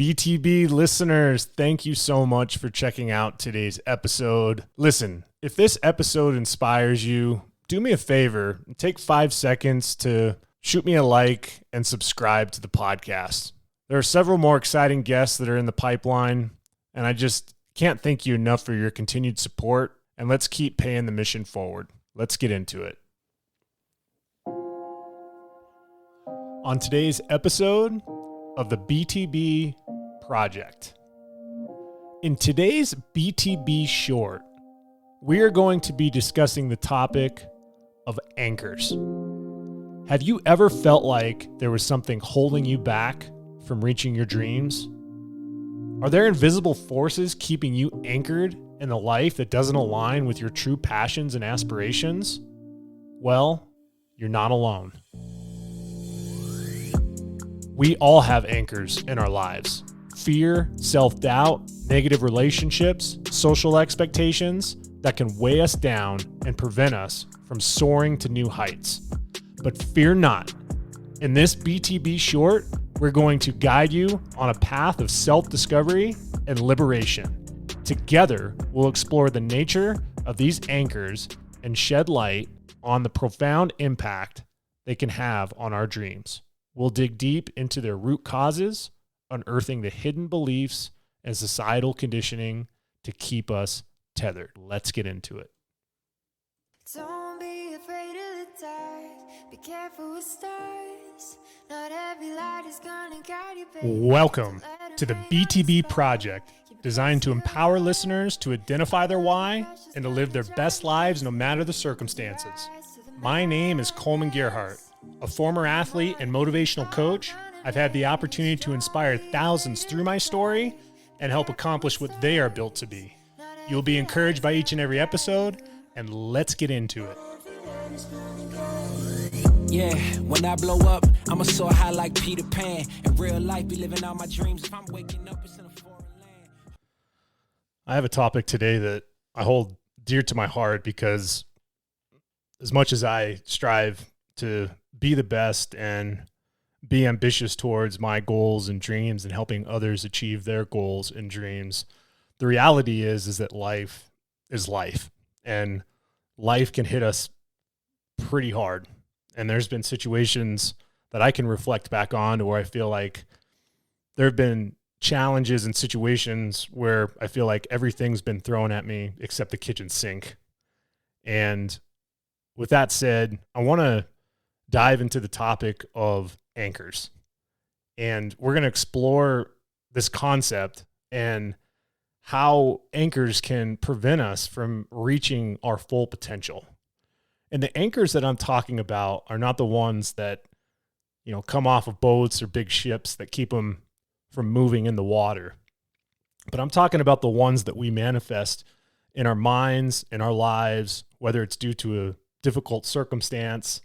BTB listeners, thank you so much for checking out today's episode. Listen, if this episode inspires you, do me a favor and take 5 seconds to shoot me a like and subscribe to the podcast. There are several more exciting guests that are in the pipeline, and I just can't thank you enough for your continued support, and let's keep paying the mission forward. Let's get into it. On today's episode of the BTB Project. In today's BTB Short, we are going to be discussing the topic of anchors. Have you ever felt like there was something holding you back from reaching your dreams? Are there invisible forces keeping you anchored in a life that doesn't align with your true passions and aspirations? Well, you're not alone. We all have anchors in our lives. Fear, self-doubt, negative relationships, social expectations that can weigh us down and prevent us from soaring to new heights. But fear not. In this BTB Short, we're going to guide you on a path of self-discovery and liberation. Together, we'll explore the nature of these anchors and shed light on the profound impact they can have on our dreams. We'll dig deep into their root causes, unearthing the hidden beliefs and societal conditioning to keep us tethered. Let's get into it. Don't be afraid of the dark. Be careful with stars. Not every light is gonna guide you, baby. Welcome to the BTB Project, designed to empower listeners to identify their why and to live their best lives no matter the circumstances. My name is Coleman Gerhardt. A former athlete and motivational coach, I've had the opportunity to inspire thousands through my story and help accomplish what they are built to be. You'll be encouraged by each and every episode, and let's get into it. Yeah, when I blow up, I'ma soar high like Peter Pan. In real life, be living out my dreams. If I'm waking up, it's in a foreign land. I have a topic today that I hold dear to my heart because as much as I strive to be the best and be ambitious towards my goals and dreams and helping others achieve their goals and dreams, the reality is that life is life, and life can hit us pretty hard. And there's been situations that I can reflect back on to where I feel like there have been challenges and situations where I feel like everything's been thrown at me except the kitchen sink. And with that said, I want to dive into the topic of anchors. And we're going to explore this concept and how anchors can prevent us from reaching our full potential. And the anchors that I'm talking about are not the ones that, come off of boats or big ships that keep them from moving in the water. But I'm talking about the ones that we manifest in our minds, in our lives, whether it's due to a difficult circumstance,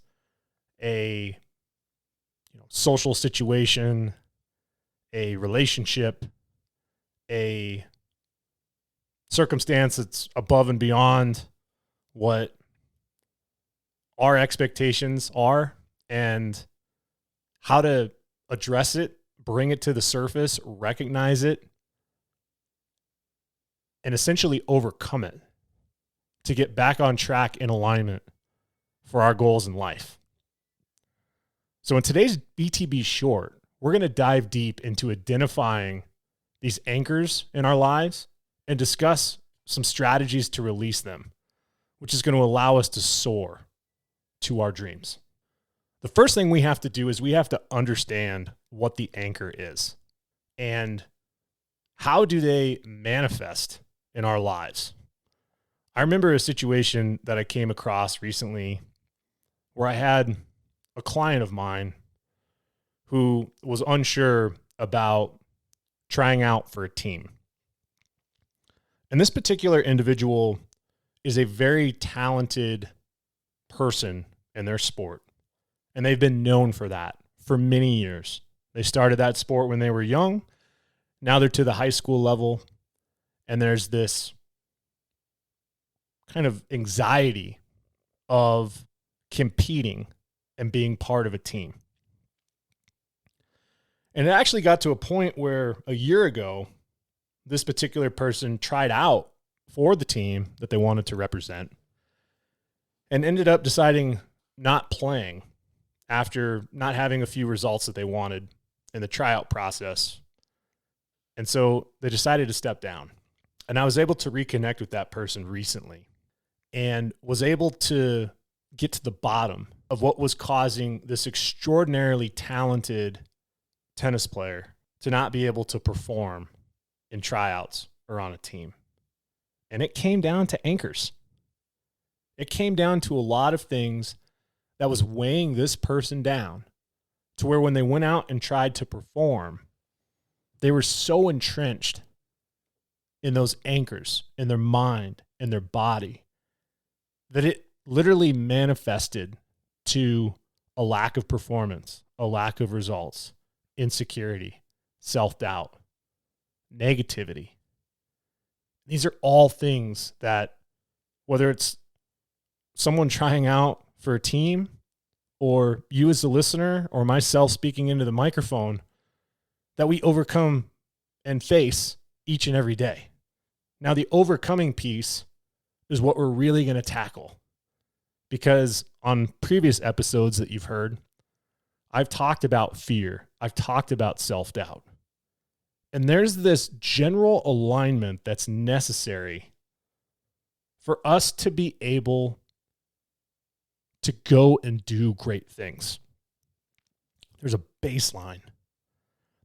a social situation, a relationship, a circumstance that's above and beyond what our expectations are, and how to address it, bring it to the surface, recognize it, and essentially overcome it to get back on track in alignment for our goals in life. So in today's BTB Short, we're going to dive deep into identifying these anchors in our lives and discuss some strategies to release them, which is going to allow us to soar to our dreams. The first thing we have to do is we have to understand what the anchor is and how do they manifest in our lives. I remember a situation that I came across recently where I had a client of mine who was unsure about trying out for a team. And this particular individual is a very talented person in their sport. And they've been known for that for many years. They started that sport when they were young. Now they're to the high school level. And there's this kind of anxiety of competing and being part of a team. And it actually got to a point where a year ago, this particular person tried out for the team that they wanted to represent and ended up deciding not playing after not having a few results that they wanted in the tryout process. And so they decided to step down. And I was able to reconnect with that person recently and was able to get to the bottom of what was causing this extraordinarily talented tennis player to not be able to perform in tryouts or on a team. And it came down to anchors. It came down to a lot of things that was weighing this person down to where when they went out and tried to perform, they were so entrenched in those anchors, in their mind, in their body, that it literally manifested to a lack of performance, a lack of results, insecurity, self-doubt, negativity. These are all things that, whether it's someone trying out for a team or you as the listener or myself speaking into the microphone, that we overcome and face each and every day. Now, the overcoming piece is what we're really going to tackle, because on previous episodes that you've heard, I've talked about fear. I've talked about self-doubt. And there's this general alignment that's necessary for us to be able to go and do great things. There's a baseline.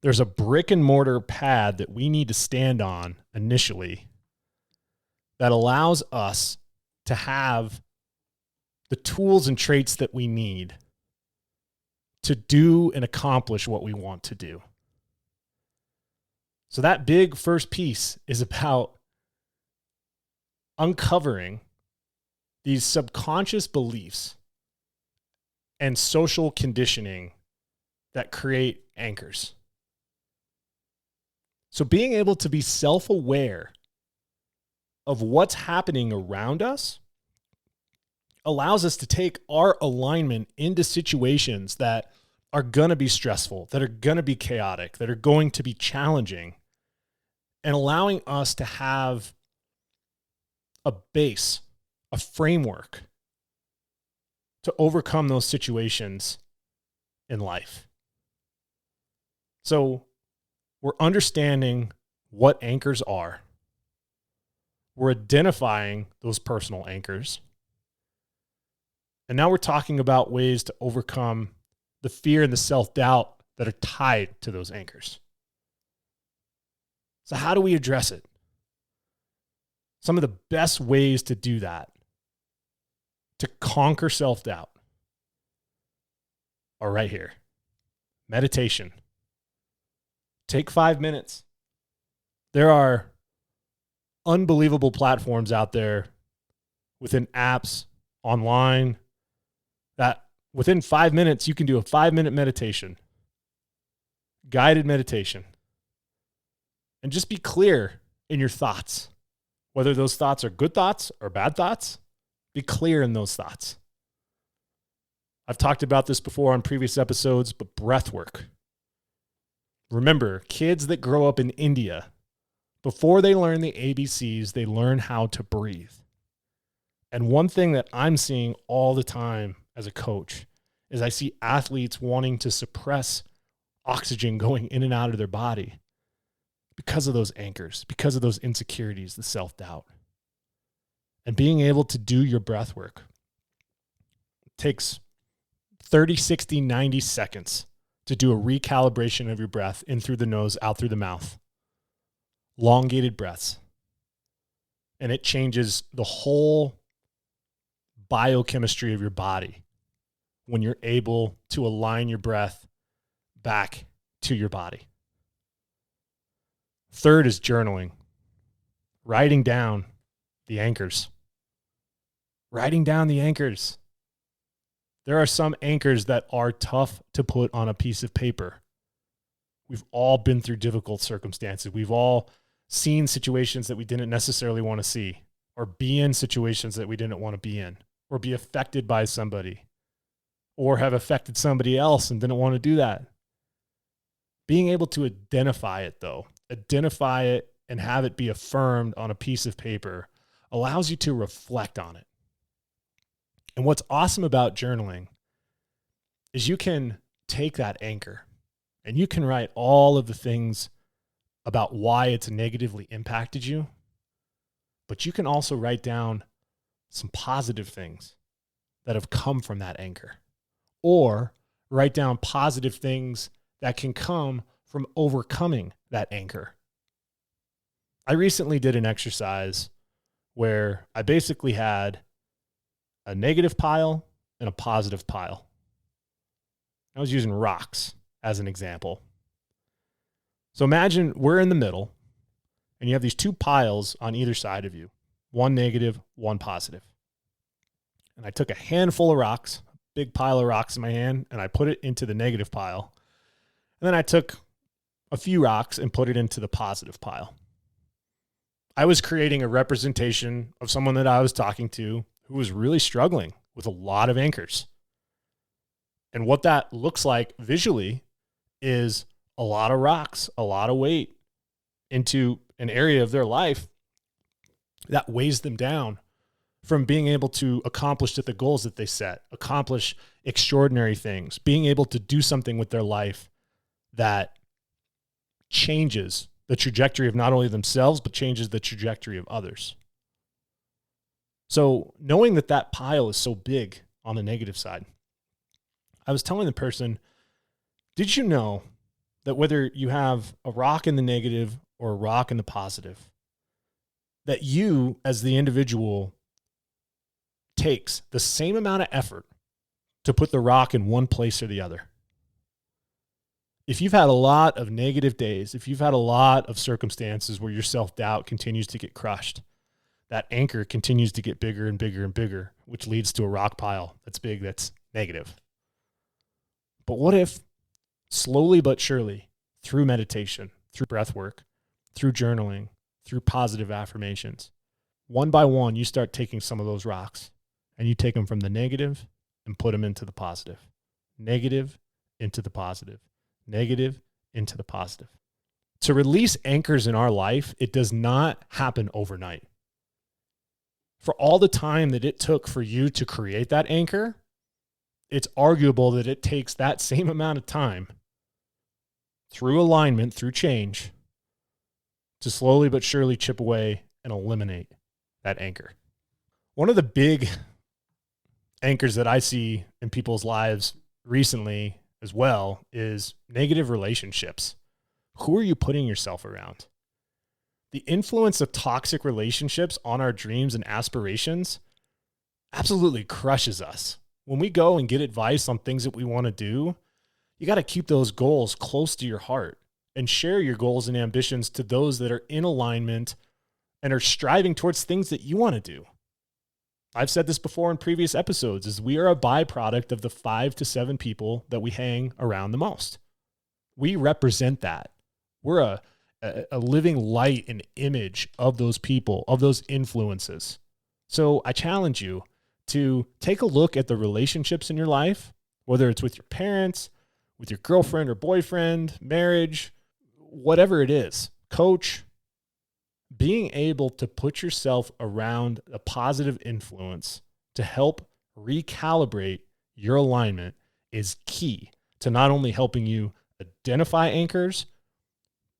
There's a brick and mortar pad that we need to stand on initially that allows us to have the tools and traits that we need to do and accomplish what we want to do. So that big first piece is about uncovering these subconscious beliefs and social conditioning that create anchors. So being able to be self-aware of what's happening around us allows us to take our alignment into situations that are going to be stressful, that are going to be chaotic, that are going to be challenging, and allowing us to have a base, a framework to overcome those situations in life. So we're understanding what anchors are. We're identifying those personal anchors. And now we're talking about ways to overcome the fear and the self-doubt that are tied to those anchors. So how do we address it? Some of the best ways to do that, to conquer self-doubt, are right here. Meditation. Take 5 minutes. There are unbelievable platforms out there within apps, online, that within 5 minutes, you can do a 5-minute meditation, guided meditation, and just be clear in your thoughts. Whether those thoughts are good thoughts or bad thoughts, be clear in those thoughts. I've talked about this before on previous episodes, but breath work. Remember, kids that grow up in India, before they learn the ABCs, they learn how to breathe. And one thing that I'm seeing all the time as a coach is I see athletes wanting to suppress oxygen going in and out of their body because of those anchors, because of those insecurities, the self-doubt. And being able to do your breath work takes 30, 60, 90 seconds to do a recalibration of your breath in through the nose, out through the mouth. Elongated breaths. And it changes the whole biochemistry of your body when you're able to align your breath back to your body. Third is journaling. Writing down the anchors. Writing down the anchors. There are some anchors that are tough to put on a piece of paper. We've all been through difficult circumstances. We've all seen situations that we didn't necessarily want to see, or be in situations that we didn't want to be in, or be affected by somebody, or have affected somebody else and didn't want to do that. Being able to identify it and have it be affirmed on a piece of paper allows you to reflect on it. And what's awesome about journaling is you can take that anchor and you can write all of the things about why it's negatively impacted you, but you can also write down some positive things that have come from that anchor, or write down positive things that can come from overcoming that anchor. I recently did an exercise where I basically had a negative pile and a positive pile. I was using rocks as an example. So imagine we're in the middle and you have these two piles on either side of you, one negative, one positive. And I took a handful of rocks, a big pile of rocks in my hand, and I put it into the negative pile. And then I took a few rocks and put it into the positive pile. I was creating a representation of someone that I was talking to who was really struggling with a lot of anchors. And what that looks like visually is a lot of rocks, a lot of weight into an area of their life that weighs them down from being able to accomplish the goals that they set, accomplish extraordinary things, being able to do something with their life that changes the trajectory of not only themselves, but changes the trajectory of others. So knowing that that pile is so big on the negative side, I was telling the person, did you know that whether you have a rock in the negative or a rock in the positive, that you as the individual takes the same amount of effort to put the rock in one place or the other? If you've had a lot of negative days, if you've had a lot of circumstances where your self-doubt continues to get crushed, that anchor continues to get bigger and bigger and bigger, which leads to a rock pile that's big, that's negative. But what if slowly but surely, through meditation, through breath work, through journaling, through positive affirmations, one by one, you start taking some of those rocks and you take them from the negative and put them into the positive, negative into the positive, negative into the positive. To release anchors in our life, it does not happen overnight. For all the time that it took for you to create that anchor, it's arguable that it takes that same amount of time through alignment, through change, to slowly but surely chip away and eliminate that anchor. One of the big anchors that I see in people's lives recently as well is negative relationships. Who are you putting yourself around? The influence of toxic relationships on our dreams and aspirations absolutely crushes us. When we go and get advice on things that we want to do, you got to keep those goals close to your heart and share your goals and ambitions to those that are in alignment and are striving towards things that you want to do. I've said this before in previous episodes, is we are a byproduct of the 5 to 7 people that we hang around the most. We represent that. We're a living light and image of those people, of those influences. So I challenge you to take a look at the relationships in your life, whether it's with your parents, with your girlfriend or boyfriend, marriage, whatever it is, coach. Being able to put yourself around a positive influence to help recalibrate your alignment is key to not only helping you identify anchors,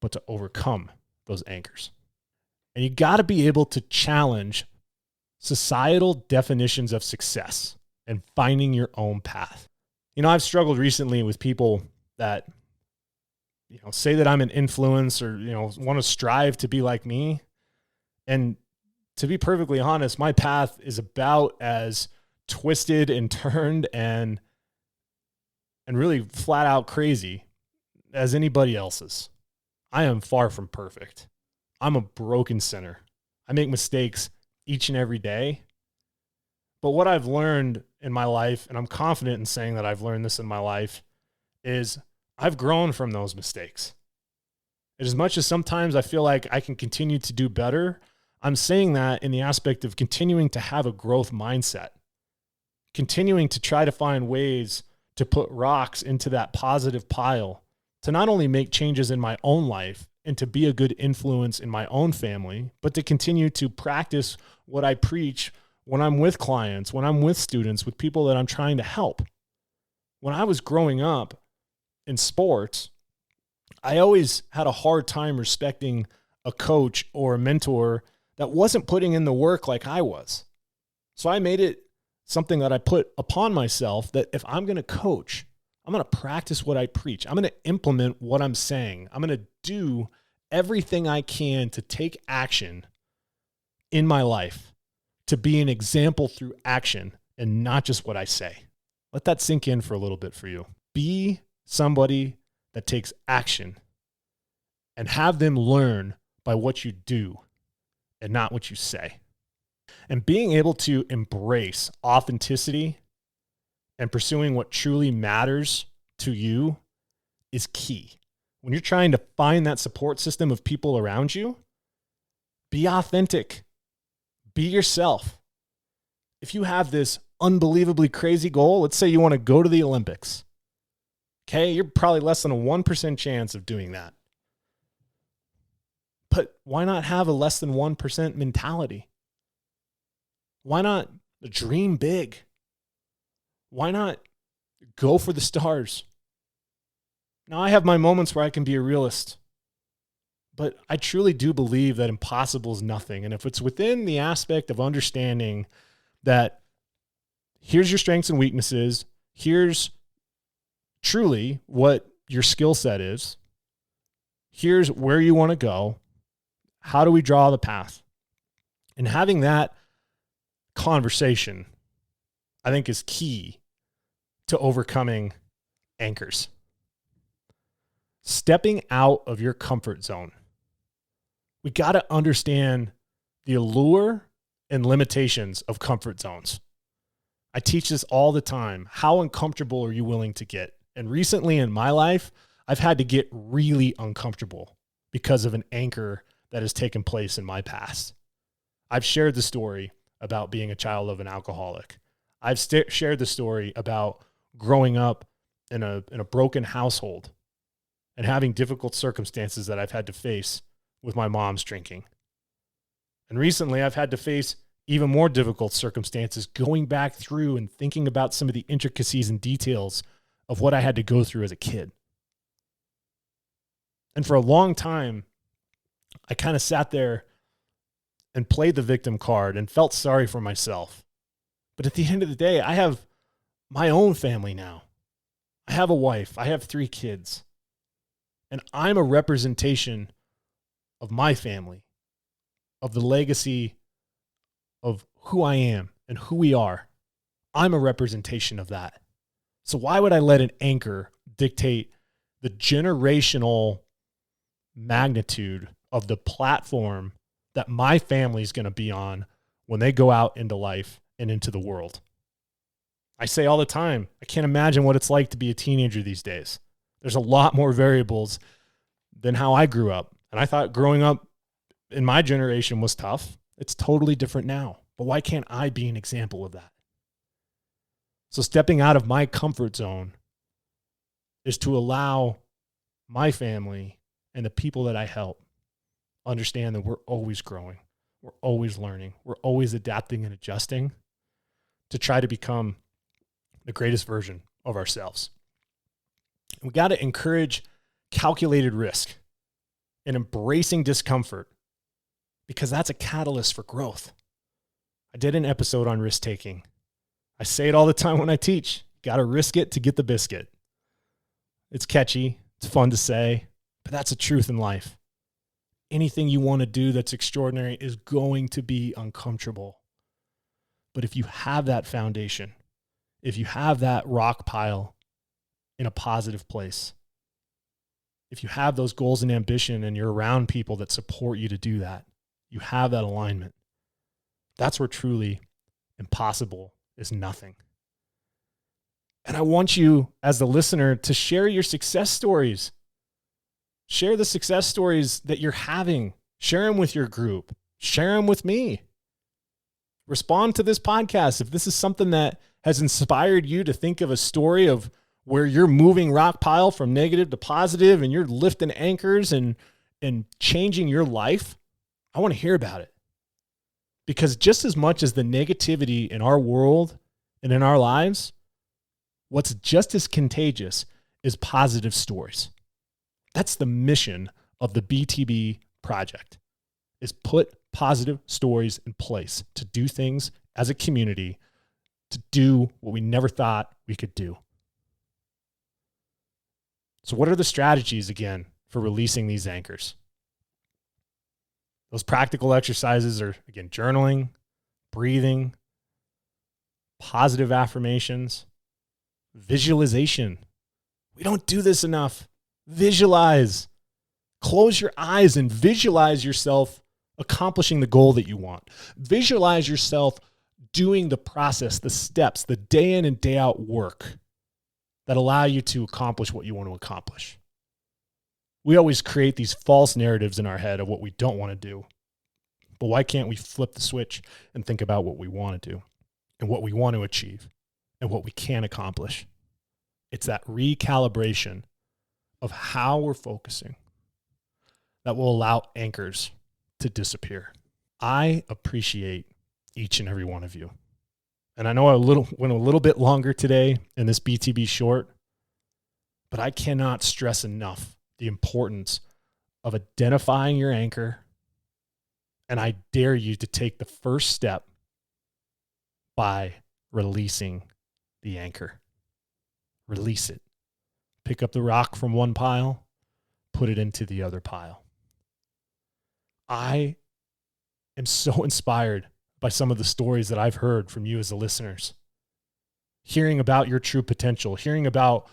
but to overcome those anchors. And you got to be able to challenge societal definitions of success and finding your own path. You know, I've struggled recently with people that, say that I'm an influence or, want to strive to be like me. And to be perfectly honest, my path is about as twisted and turned and really flat out crazy as anybody else's. I am far from perfect. I'm a broken sinner. I make mistakes each and every day. But what I've learned in my life, and I'm confident in saying that I've learned this in my life, is I've grown from those mistakes. And as much as sometimes I feel like I can continue to do better, I'm saying that in the aspect of continuing to have a growth mindset, continuing to try to find ways to put rocks into that positive pile to not only make changes in my own life and to be a good influence in my own family, but to continue to practice what I preach when I'm with clients, when I'm with students, with people that I'm trying to help. When I was growing up in sports, I always had a hard time respecting a coach or a mentor that wasn't putting in the work like I was. So I made it something that I put upon myself that if I'm going to coach, I'm going to practice what I preach. I'm going to implement what I'm saying. I'm going to do everything I can to take action in my life, to be an example through action and not just what I say. Let that sink in for a little bit for you. Be somebody that takes action and have them learn by what you do and not what you say. And being able to embrace authenticity and pursuing what truly matters to you is key. When you're trying to find that support system of people around you, be authentic, be yourself. If you have this unbelievably crazy goal, let's say you want to go to the Olympics, okay, you're probably less than a 1% chance of doing that. But why not have a less than 1% mentality? Why not dream big? Why not go for the stars? Now, I have my moments where I can be a realist, but I truly do believe that impossible is nothing. And if it's within the aspect of understanding that here's your strengths and weaknesses, here's truly what your skill set is, here's where you want to go, how do we draw the path? And having that conversation, I think, is key to overcoming anchors. Stepping out of your comfort zone. We got to understand the allure and limitations of comfort zones. I teach this all the time. How uncomfortable are you willing to get? And recently in my life, I've had to get really uncomfortable because of an anchor that has taken place in my past. I've shared the story about being a child of an alcoholic. I've shared the story about growing up in a broken household and having difficult circumstances that I've had to face with my mom's drinking. And recently I've had to face even more difficult circumstances going back through and thinking about some of the intricacies and details of what I had to go through as a kid. And for a long time, I kind of sat there and played the victim card and felt sorry for myself. But at the end of the day, I have my own family now. I have a wife. I have 3 kids. And I'm a representation of my family, of the legacy of who I am and who we are. I'm a representation of that. So why would I let an anchor dictate the generational magnitude of the platform that my family is going to be on when they go out into life and into the world? I say all the time, I can't imagine what it's like to be a teenager these days. There's a lot more variables than how I grew up. And I thought growing up in my generation was tough. It's totally different now. But why can't I be an example of that? So stepping out of my comfort zone is to allow my family and the people that I help understand that we're always growing. We're always learning. We're always adapting and adjusting to try to become the greatest version of ourselves. We got to encourage calculated risk and embracing discomfort because that's a catalyst for growth. I did an episode on risk taking. I say it all the time when I teach. Got to risk it to get the biscuit. It's catchy. It's fun to say, but that's the truth in life. Anything you want to do that's extraordinary is going to be uncomfortable. But if you have that foundation, if you have that rock pile in a positive place, if you have those goals and ambition and you're around people that support you to do that, you have that alignment. That's where truly impossible is nothing. And I want you as the listener to share your success stories. Share the success stories that you're having. Share them with your group. Share them with me. Respond to this podcast. If this is something that has inspired you to think of a story of where you're moving rock pile from negative to positive and you're lifting anchors and changing your life, I want to hear about it. Because just as much as the negativity in our world and in our lives, what's just as contagious is positive stories. That's the mission of the BTB project, is put positive stories in place to do things as a community, to do what we never thought we could do. So what are the strategies, again, for releasing these anchors? Those practical exercises are, again, journaling, breathing, positive affirmations, visualization. We don't do this enough. Visualize. Close your eyes and visualize yourself accomplishing the goal that you want. Visualize yourself doing the process, the steps, the day in and day out work that allow you to accomplish what you want to accomplish. We always create these false narratives in our head of what we don't want to do. But why can't we flip the switch and think about what we want to do and what we want to achieve and what we can accomplish? It's that recalibration of how we're focusing that will allow anchors to disappear. I appreciate each and every one of you. And I know I went a little bit longer today in this BTB short, but I cannot stress enough the importance of identifying your anchor. And I dare you to take the first step by releasing the anchor. Release it. Pick up the rock from one pile, put it into the other pile. I am so inspired by some of the stories that I've heard from you as the listeners. Hearing about your true potential, hearing about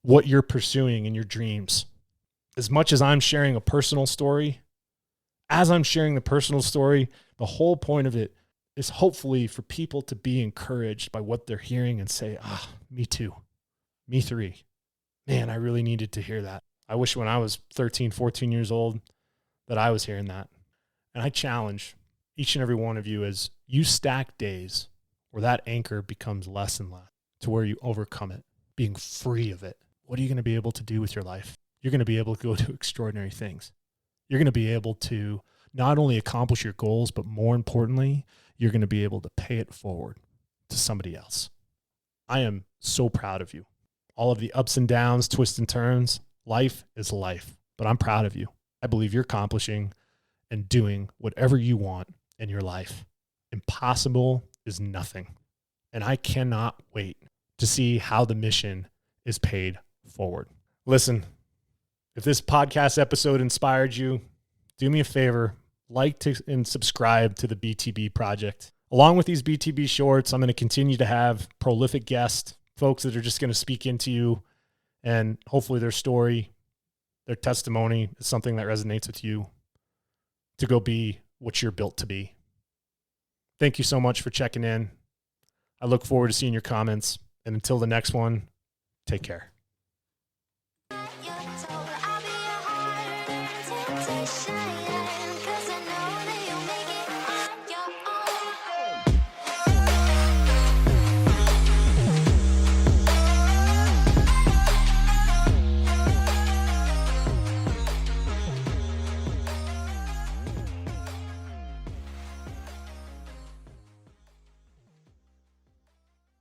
what you're pursuing in your dreams. As much as I'm sharing a personal story, as I'm sharing the personal story, the whole point of it is hopefully for people to be encouraged by what they're hearing and say, me too. Me three. Man, I really needed to hear that. I wish when I was 13, 14 years old that I was hearing that. And I challenge each and every one of you as you stack days where that anchor becomes less and less to where you overcome it, being free of it. What are you going to be able to do with your life? You're going to be able to go do extraordinary things. You're going to be able to not only accomplish your goals, but more importantly, you're going to be able to pay it forward to somebody else. I am so proud of you. All of the ups and downs, twists and turns, life is life, but I'm proud of you. I believe you're accomplishing and doing whatever you want in your life. Impossible is nothing. And I cannot wait to see how the mission is paid forward. Listen, if this podcast episode inspired you, do me a favor, like and subscribe to the BTB project. Along with these BTB shorts, I'm going to continue to have prolific guests, folks that are just going to speak into you, and hopefully their story, their testimony is something that resonates with you to go be what you're built to be. Thank you so much for checking in. I look forward to seeing your comments. And until the next one, take care.